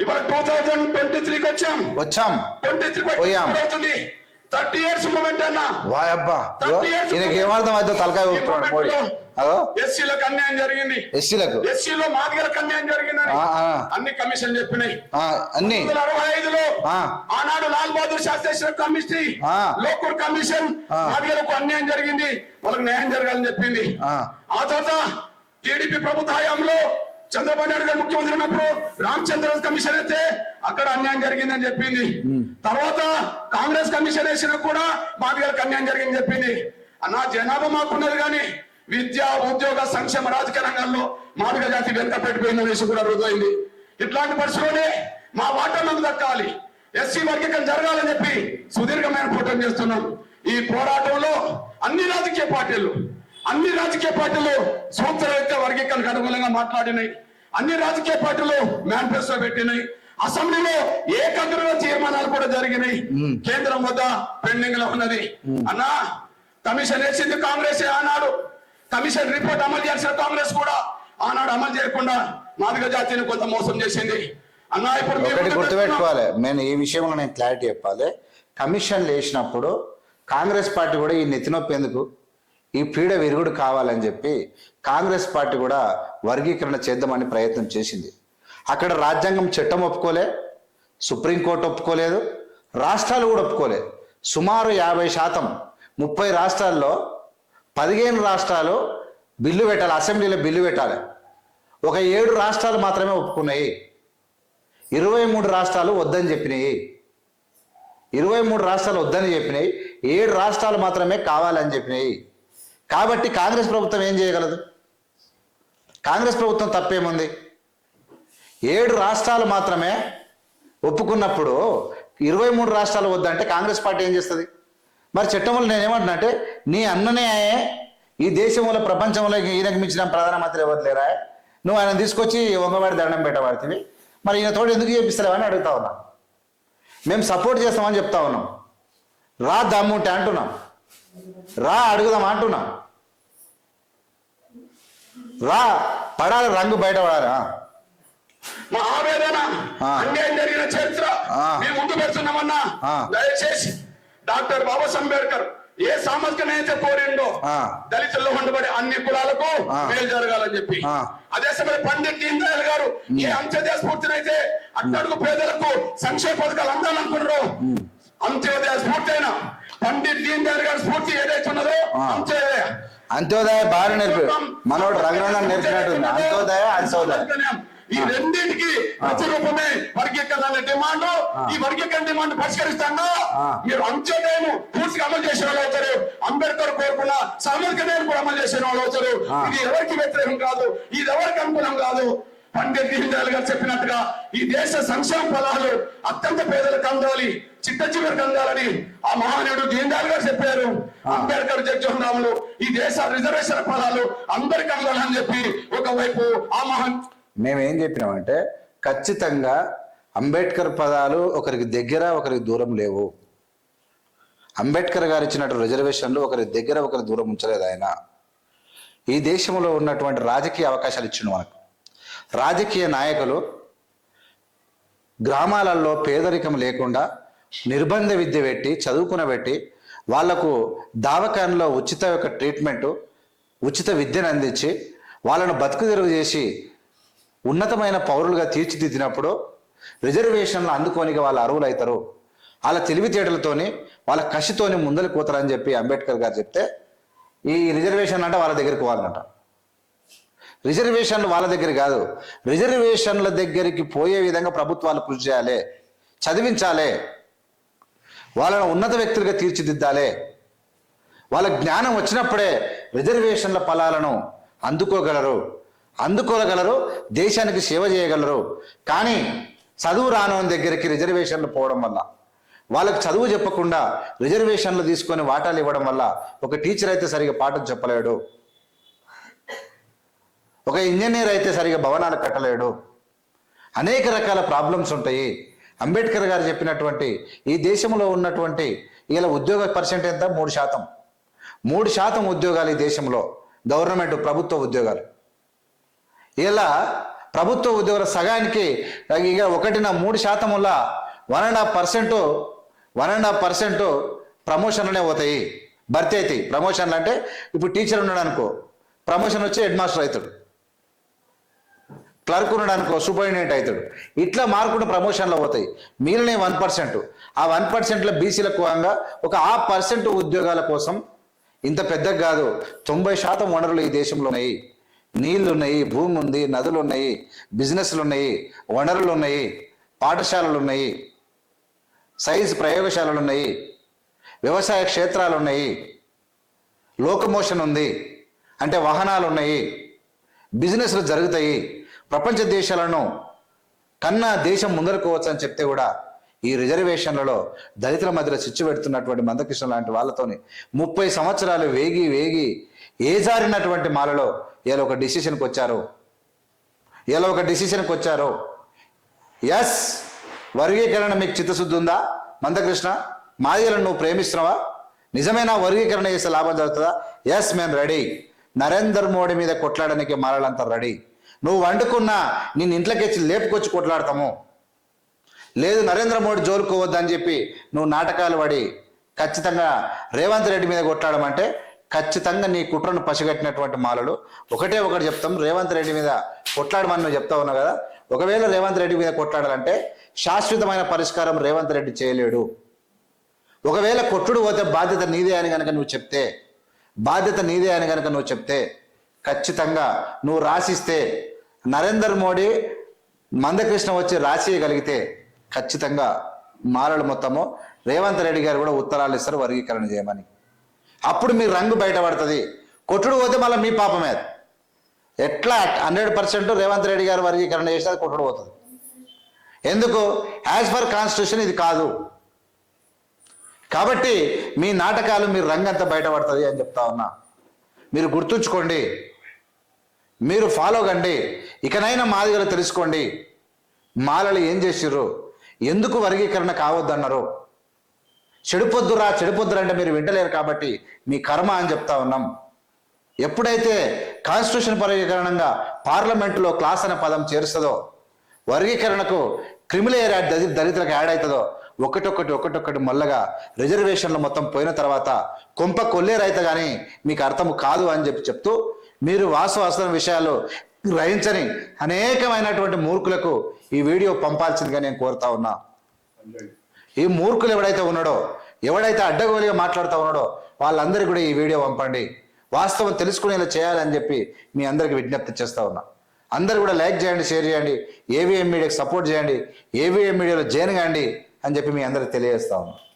ఇవాళ 2023కి వచ్చాం 23 అవుతుంది. 30 years మూమెంట్ అన్న. వాయబ్బా, ఈయనకి ఏమర్థం అయితే తలకాయ ఊపుతున్నాడు మోడీ. ఎస్సీలకు అన్యాయం జరిగింది, ఎస్సీలో మాదిగలకు అన్యాయం జరిగిందని అన్ని కమిషన్ చెప్పినాయి. అన్ని 1965లో ఆనాడు లాల్ బహదూర్ శాస్త్రి కమిటీ, లోకూర్ కమిషన్ మాదిగలకు అన్యాయం జరిగింది, వాళ్ళకి న్యాయం జరగాలని చెప్పింది. ఆ తర్వాత టీడీపీ ప్రభుత్వ హయాంలో చంద్రబాబు నాయుడు గారు ముఖ్యమంత్రి ఉన్నప్పుడు రామచంద్ర కమిషన్ అయితే అక్కడ అన్యాయం జరిగిందని చెప్పింది. తర్వాత కాంగ్రెస్ కమిషన్ వేసినా కూడా మాదిగలకు అన్యాయం జరిగిందని చెప్పింది. అన్న జనాభా మాకున్నది కానీ విద్య, ఉద్యోగ, సంక్షేమ, రాజకీయ రంగాల్లో మాదిగ జాతి వెనుక పెట్టిపోయిన విషయం కూడా రుజువైంది. ఇట్లాంటి పరిస్థితుల్లోనే మా వాటా నాకు దక్కాలి, ఎస్సీ వర్గీకరణ జరగాలని చెప్పి సుదీర్ఘమైన పోరాటం చేస్తున్నాం. ఈ పోరాటంలో అన్ని రాజకీయ పార్టీలు సంవత్సరాలైతే వర్గీకరణకు అనుకూలంగా మాట్లాడినాయి. అన్ని రాజకీయ పార్టీలు మేనిఫెస్టో పెట్టినాయి. అసెంబ్లీలో ఏకాగ్రత తీర్మానాలు కూడా జరిగినాయి. కేంద్రం వద్ద పెండింగ్ లో ఉన్నది. అన్నా కమిషన్ వేసింది కాంగ్రెస్ ఆనాడు, కమిషన్ రిపోర్ట్ అమలు చేసిన కాంగ్రెస్ కూడా ఆనాడు అమలు చేయకుండా మాదిగ జాతిని కొంత మోసం చేసింది. అన్నా ఇప్పుడు గుర్తుపెట్టుకోవాలి, నేను ఈ విషయంలో నేను క్లారిటీ చెప్పాలి. కమిషన్లు వేసినప్పుడు కాంగ్రెస్ పార్టీ కూడా ఈ నెత్తినొప్పి ఎందుకు, ఈ పీడ విరుగుడు కావాలని చెప్పి కాంగ్రెస్ పార్టీ కూడా వర్గీకరణ చేద్దామని ప్రయత్నం చేసింది. అక్కడ రాజ్యాంగం చట్టం ఒప్పుకోలే, సుప్రీంకోర్టు ఒప్పుకోలేదు, రాష్ట్రాలు కూడా ఒప్పుకోలేదు. సుమారు 50%, 30 రాష్ట్రాల్లో 15 రాష్ట్రాలు బిల్లు పెట్టాలి, అసెంబ్లీలో బిల్లు పెట్టాలి. ఒక 7 రాష్ట్రాలు మాత్రమే ఒప్పుకున్నాయి, 23 రాష్ట్రాలు వద్దని చెప్పినాయి. 23 రాష్ట్రాలు వద్దని చెప్పినాయి, 7 రాష్ట్రాలు మాత్రమే కావాలని చెప్పినాయి. కాబట్టి కాంగ్రెస్ ప్రభుత్వం ఏం చేయగలదు? కాంగ్రెస్ ప్రభుత్వం తప్పేముంది? 7 రాష్ట్రాలు మాత్రమే ఒప్పుకున్నప్పుడు 23 రాష్ట్రాలు వద్దంటే కాంగ్రెస్ పార్టీ ఏం చేస్తుంది? మరి చట్టంలో నేనేమంటున్నా అంటే, నీ అన్ననే ఈ దేశంలో ప్రపంచంలో ఈయనకు మించిన ప్రధానమంత్రి ఎవరు లేరా, నువ్వు ఆయన తీసుకొచ్చి వంగవాడి దండం పెట్టబడుతుంది, మరి ఈయన తోడు ఎందుకు చేపిస్తలేవని అడుగుతా ఉన్నాం. మేము సపోర్ట్ చేస్తామని చెప్తా ఉన్నాం. రా దమ్ముంటే అంటున్నాం, రా అడుగుదాం అంటున్నాం, రా పడాలి, రంగు బయట పడాలి. మా ఆవేదన అన్యాయం జరిగిన చరిత్ర మేము ముందు పెడుతున్నామన్నా. దయచేసి డాక్టర్ బాబాసాహెబ్ అంబేద్కర్ ఏ సామాజిక న్యాయం కోరిండో దళితుల్లో ఉండబడి అన్ని కులాలకు మేలు జరగాలని చెప్పి, అదే సమయంలో పండిట్ దీన్ దయాళ్ గారు ఏ అంత్యోదయ స్ఫూర్తినైతే అట్టడుగు పేదలకు సంక్షేమ పథకాలు అందాలనుకున్నారో, అంత్యోదయ స్ఫూర్తి అయినా పండిట్ దీన్ దయాళ్ గారి స్ఫూర్తి ఏదైతే ఉన్నదో అంత్యోదయ బాగా నేర్పి మనోడు రఘునందన్ నేర్పినట్టుంది. అంత్యోదయ ఈ రెండింటికి ప్రతిరూపమే వర్గీకరణ డిమాండ్. ఈ వర్గీకరణ డిమాండ్ పరిష్కరిస్తాను మీరు అంత్యోదయం పూర్తిగా అమలు చేసిన వాళ్ళు అవుతారు, అంబేద్కర్ కోరుకున్న సామాజిక న్యాయం కూడా అమలు చేసిన వాళ్ళు అవుతారు. ఇది ఎవరికి వ్యతిరేకం కాదు, ఇది ఎవరికి అనుకూలం కాదు. పండిట్ దీన్ దయాళ్ గారు చెప్పినట్టుగా ఈ దేశ సంక్షేమ ఫలాలు అత్యంత పేదలకు అందాలి, చిట్ట చివరికి అందాలని ఆ మహానీయుడు దీన్ దయాళ్ గారు చెప్పారు. అంబేద్కర్ జగ్జీవన్ ఈ దేశ రిజర్వేషన్ ఫలాలు అందరికి అందాలని చెప్పి ఒకవైపు ఆ మేమేం చెప్పినామంటే, ఖచ్చితంగా అంబేద్కర్ పదాలు ఒకరికి దగ్గర ఒకరికి దూరం లేవు. అంబేద్కర్ గారు ఇచ్చినట్టు రిజర్వేషన్లు ఒకరి దగ్గర ఒకరి దూరం ఉంచలేదు. ఆయన ఈ దేశంలో ఉన్నటువంటి రాజకీయ అవకాశాలు ఇచ్చిండు మనకు. రాజకీయ నాయకులు గ్రామాలలో పేదరికం లేకుండా నిర్బంధ విద్య పెట్టి చదువుకునబెట్టి వాళ్లకు దవాఖానలో ఉచిత ట్రీట్మెంటు, ఉచిత విద్యను అందించి వాళ్ళను బతుకు తెరువు చేసి ఉన్నతమైన పౌరులుగా తీర్చిదిద్దినప్పుడు రిజర్వేషన్లు అందుకోనిగా వాళ్ళు అర్హులు అవుతారు. వాళ్ళ తెలివితేటలతోని వాళ్ళ కసితోని ముందలు పోతారని చెప్పి అంబేద్కర్ గారు చెప్తే, ఈ రిజర్వేషన్ అంటే వాళ్ళ దగ్గరికి పోవాలంట. రిజర్వేషన్లు వాళ్ళ దగ్గర కాదు, రిజర్వేషన్ల దగ్గరికి పోయే విధంగా ప్రభుత్వాలు కృషి చేయాలి, చదివించాలి, వాళ్ళను ఉన్నత వ్యక్తులుగా తీర్చిదిద్దాలి. వాళ్ళ జ్ఞానం వచ్చినప్పుడే రిజర్వేషన్ల ఫలాలను అందుకోగలరు, దేశానికి సేవ చేయగలరు. కానీ చదువు రానోని దగ్గరికి రిజర్వేషన్లు పోవడం వల్ల, వాళ్ళకి చదువు చెప్పకుండా రిజర్వేషన్లు తీసుకొని వాటాలు ఇవ్వడం వల్ల ఒక టీచర్ అయితే సరిగా పాఠం చెప్పలేడు, ఒక ఇంజనీర్ అయితే సరిగా భవనాలు కట్టలేడు. అనేక రకాల ప్రాబ్లమ్స్ ఉంటాయి. అంబేద్కర్ గారు చెప్పినటువంటి ఈ దేశంలో ఉన్నటువంటి ఇలా ఉద్యోగ పర్సెంట్ ఎంత? 3%. 3% ఉద్యోగాలు ఈ దేశంలో, గవర్నమెంట్ ప్రభుత్వ ఉద్యోగాలు. ఇలా ప్రభుత్వ ఉద్యోగుల సగానికి ఇక 1.3% వల్ల 1.5% ప్రమోషన్లనే పోతాయి, భర్తీ అవుతాయి. ప్రమోషన్లు అంటే ఇప్పుడు టీచర్ ఉన్నాడు అనుకో, ప్రమోషన్ వచ్చి హెడ్ మాస్టర్ అవుతాడు, క్లర్క్ ఉన్నాడు అనుకో సూపరింటెండెంట్ అవుతాడు. ఇట్లా మార్కుడు ప్రమోషన్లో పోతాయి. మిగిలిన 1%, ఆ 1%లో బీసీలకు ఒక 1% ఉద్యోగాల కోసం, ఇంత పెద్దగా కాదు, 90% వనరులు ఈ దేశంలో ఉన్నాయి. నీళ్లు ఉన్నాయి, భూమి ఉంది, నదులు ఉన్నాయి, బిజినెస్లు ఉన్నాయి, వనరులు ఉన్నాయి, పాఠశాలలు ఉన్నాయి, సైన్స్ ప్రయోగశాలలు ఉన్నాయి, వ్యవసాయ క్షేత్రాలు ఉన్నాయి, లోకమోషన్ ఉంది, అంటే వాహనాలు ఉన్నాయి, బిజినెస్లు జరుగుతాయి. ప్రపంచ దేశాలను కన్నా దేశం ముందరుకోవచ్చు అని చెప్తే కూడా ఈ రిజర్వేషన్లలో దళితుల మధ్యలో చిచ్చు పెడుతున్నటువంటి మందకృష్ణ లాంటి వాళ్ళతోని 30 సంవత్సరాలు వేగి ఏజారినటువంటి మాలలో ఇలా ఒక డిసిషన్కి వచ్చారు. ఎస్, వర్గీకరణ మీకు చిత్తశుద్ధి ఉందా మందకృష్ణ? మాదిగలను నువ్వు ప్రేమిస్తున్నావా? నిజమైన వర్గీకరణ చేసే లాభం జరుగుతుందా? ఎస్, మేము రెడీ. నరేంద్ర మోడీ మీద కొట్లాడడానికి మారాలంతా రెడీ. నువ్వు వండుకున్నా నేను ఇంట్లోకి లేపుకొచ్చి కొట్లాడతాము. లేదు నరేంద్ర మోడీ జోలుకోవద్దని చెప్పి నువ్వు నాటకాలు పడి ఖచ్చితంగా రేవంత్ రెడ్డి మీద కొట్లాడమంటే ఖచ్చితంగా నీ కుట్రను పసిగట్టినటువంటి మాలలు ఒకటి చెప్తాం, రేవంత్ రెడ్డి మీద కొట్లాడమని నువ్వు చెప్తా ఉన్నావు కదా. ఒకవేళ రేవంత్ రెడ్డి మీద కొట్లాడాలంటే శాశ్వతమైన పరిష్కారం రేవంత్ రెడ్డి చేయలేడు. ఒకవేళ కొట్టుడు పోతే బాధ్యత నీదే అని కనుక నువ్వు చెప్తే ఖచ్చితంగా నువ్వు రాసిస్తే నరేంద్ర మోడీ మందకృష్ణ వచ్చి రాసియగలిగితే ఖచ్చితంగా మాలలు మొత్తము రేవంత్ రెడ్డి గారు కూడా ఉత్తరాలు ఇస్తారు వర్గీకరణ చేయమని. అప్పుడు మీ రంగు బయటపడుతుంది. కొట్టుడు పోతే మళ్ళీ మీ పాపమే. ఎట్లా 100% రేవంత్ రెడ్డి గారు వర్గీకరణ చేస్తే అది కొట్టుడు పోతుంది. ఎందుకు? యాజ్ పర్ కాన్స్టిట్యూషన్ ఇది కాదు. కాబట్టి మీ నాటకాలు మీ రంగు అంతా బయటపడుతుంది అని చెప్తా ఉన్నా. మీరు గుర్తుంచుకోండి, మీరు ఫాలో కండి. ఇకనైనా మాదిగలు తెలుసుకోండి, మాలలు ఏం చేసిర్రు, ఎందుకు వర్గీకరణ కావద్దన్నారు. చెడిపోద్దురా అంటే మీరు వింటలేరు కాబట్టి మీ కర్మ అని చెప్తా ఉన్నాం. ఎప్పుడైతే కాన్స్టిట్యూషన్ పరికరణంగా పార్లమెంటులో క్లాస్ అనే పదం చేరుస్తుందో, వర్గీకరణకు క్రిమిలేయర్ యాడ్ దళితులకు యాడ్ అవుతుందో, ఒకటొక్కటి మొల్లగా రిజర్వేషన్లు మొత్తం పోయిన తర్వాత కొంప కొల్లేరైతే కానీ మీకు అర్థం కాదు అని చెప్తూ మీరు వాస్తవ విషయాలు గ్రహించని అనేకమైనటువంటి మూర్ఖులకు ఈ వీడియో పంపాల్సిందిగా నేను కోరుతా ఉన్నా. ఈ మూర్ఖులు ఎవడైతే అడ్డగోలుగా మాట్లాడుతూ ఉన్నాడో వాళ్ళందరికీ కూడా ఈ వీడియో పంపండి. వాస్తవం తెలుసుకునేలా చేయాలని చెప్పి మీ అందరికి విజ్ఞప్తి చేస్తా ఉన్నా. అందరూ కూడా లైక్ చేయండి, షేర్ చేయండి, ఏవిఎం మీడియాకి సపోర్ట్ చేయండి, ఏవిఎం మీడియాలో జాయిన్ కాండి అని చెప్పి మీ అందరికి తెలియజేస్తా ఉన్నా.